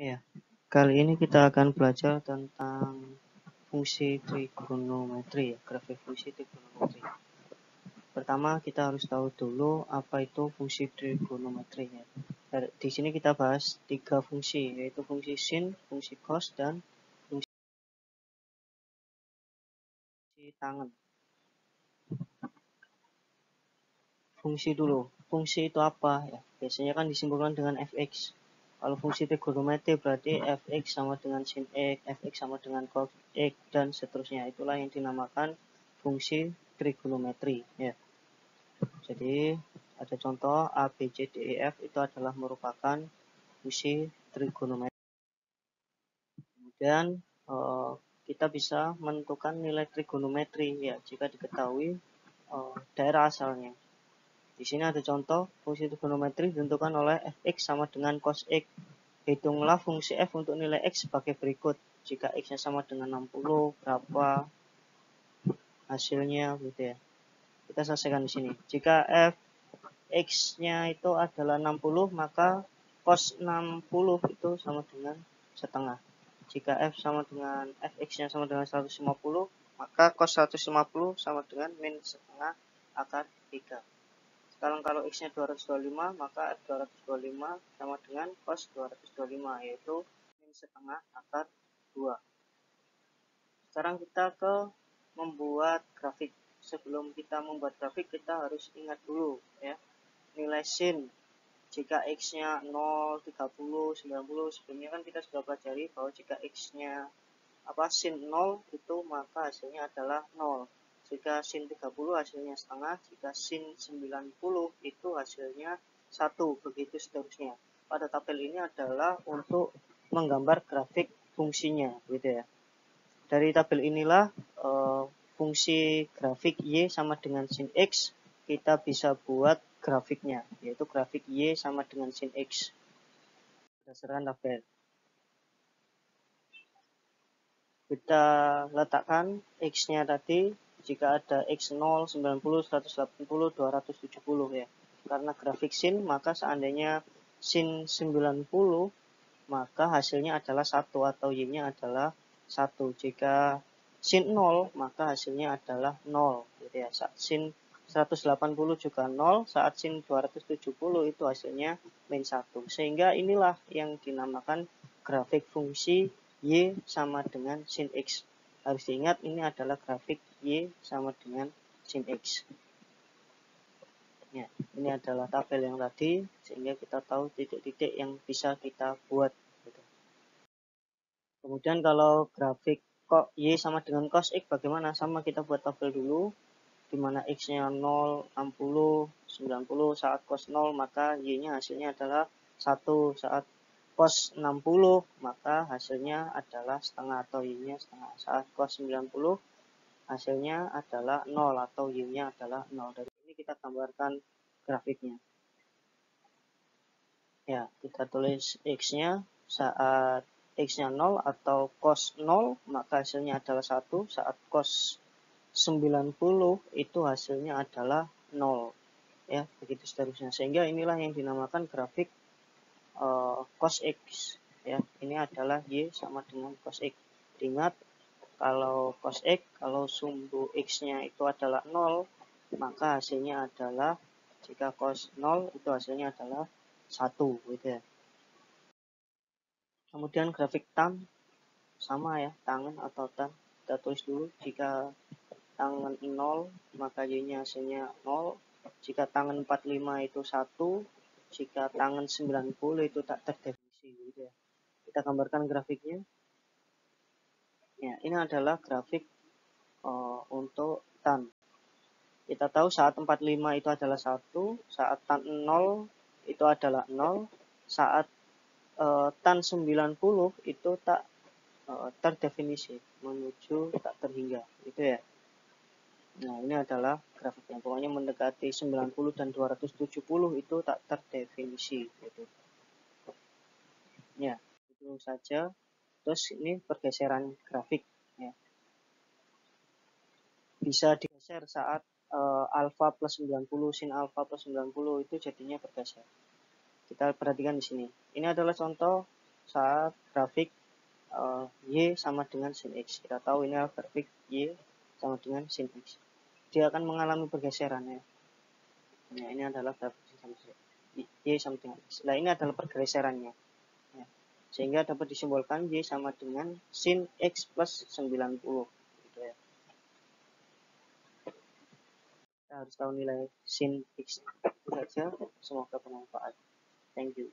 Ya, kali ini kita akan belajar tentang fungsi trigonometri, grafik fungsi trigonometri. Pertama, kita harus tahu dulu apa itu fungsi trigonometri. Ya. Di sini kita bahas 3 fungsi, yaitu fungsi sin, fungsi cos, dan fungsi tangen. Fungsi dulu. Fungsi itu apa? Ya, biasanya kan disimpulkan dengan fx. Kalau fungsi trigonometri berarti fx sama dengan sin x, fx sama dengan cos x, dan seterusnya. Itulah yang dinamakan fungsi trigonometri. Ya. Jadi ada contoh A, B, C, D, E, F itu adalah merupakan fungsi trigonometri. Kemudian kita bisa menentukan nilai trigonometri ya jika diketahui daerah asalnya. Di sini ada contoh fungsi trigonometri ditentukan oleh fx sama dengan cos x. Hitunglah fungsi f untuk nilai x sebagai berikut. Jika x-nya sama dengan 60, berapa hasilnya gitu ya. Kita selesaikan di sini. Jika f x-nya itu adalah 60, maka cos 60 itu sama dengan setengah. Jika f sama dengan fx-nya sama dengan 150, maka cos 150 sama dengan min setengah akar 3. Sekarang kalau x-nya 225, maka f 225 sama dengan cos 225, yaitu min setengah akar 2. Sekarang kita ke membuat grafik. Sebelum kita membuat grafik, kita harus ingat dulu ya nilai sin. Jika x-nya 0, 30, 90, sebelumnya kan kita sudah pelajari bahwa jika x-nya sin 0 itu maka hasilnya adalah 0. Jika sin 30 hasilnya setengah, jika sin 90 itu hasilnya 1, begitu seterusnya. Pada tabel ini adalah untuk menggambar grafik fungsinya gitu ya. Dari tabel inilah fungsi grafik y sama dengan sin x kita bisa buat grafiknya, yaitu grafik y sama dengan sin x berdasarkan tabel. Kita letakkan x-nya tadi, jika ada x0, 90, 180, 270 ya. Karena grafik sin, maka seandainya sin 90, maka hasilnya adalah 1 atau y-nya adalah 1. Jika sin 0, maka hasilnya adalah 0 gitu ya. Saat sin 180 juga 0, saat sin 270 itu hasilnya min 1. Sehingga inilah yang dinamakan grafik fungsi y sama dengan sin x. Harus diingat ini adalah grafik y sama dengan sin x. Ya, ini adalah tabel yang tadi, sehingga kita tahu titik-titik yang bisa kita buat. Gitu. Kemudian kalau grafik kok y sama dengan cos x bagaimana? Sama kita buat tabel dulu, di mana x-nya 0, 60, 90, saat cos 0 maka y-nya hasilnya adalah 1, saat cos 60 maka hasilnya adalah setengah atau y-nya setengah, saat cos 90 hasilnya adalah 0 atau y-nya adalah 0. Dari ini kita gambarkan grafiknya. Ya, kita tulis x-nya saat x-nya 0 atau cos 0 maka hasilnya adalah 1, saat cos 90 itu hasilnya adalah 0 ya, begitu seterusnya. Sehingga inilah yang dinamakan grafik cos x ya. Ini adalah y sama dengan cos x. Ingat kalau cos x, kalau sumbu x-nya itu adalah 0, maka hasilnya adalah, jika cos 0 itu hasilnya adalah 1 gitu ya. Kemudian grafik tan sama ya, tangen atau tan. Kita tulis dulu, jika tangen 0 maka y-nya hasilnya 0. Jika tangen 45 itu 1. Jika tangen 90 itu tak terdefinisi gitu ya. Kita gambarkan grafiknya. Ya, ini adalah grafik untuk tan. Kita tahu saat 45 itu adalah 1, saat tan 0 itu adalah 0, saat tan 90 itu tak terdefinisi menuju tak terhingga gitu ya. Nah, ini adalah grafiknya. Pokoknya mendekati 90 dan 270 itu tak terdefinisi gitu. Ya, itu saja. Terus ini pergeseran grafik ya. Bisa digeser saat alfa plus 90, sin alfa plus 90 itu jadinya bergeser. Kita perhatikan di sini. Ini adalah contoh saat grafik Y sama dengan sin X. Kita tahu ini adalah grafik Y sama dengan sin X. Dia akan mengalami pergeseran ya. Nah, ini adalah grafik Y sama dengan X. Nah, ini adalah pergeserannya. Ya. Sehingga dapat disimbolkan Y sama dengan sin X plus 90. Gitu ya. Kita harus tahu nilai sin X. Itu saja. Semoga bermanfaat. Thank you.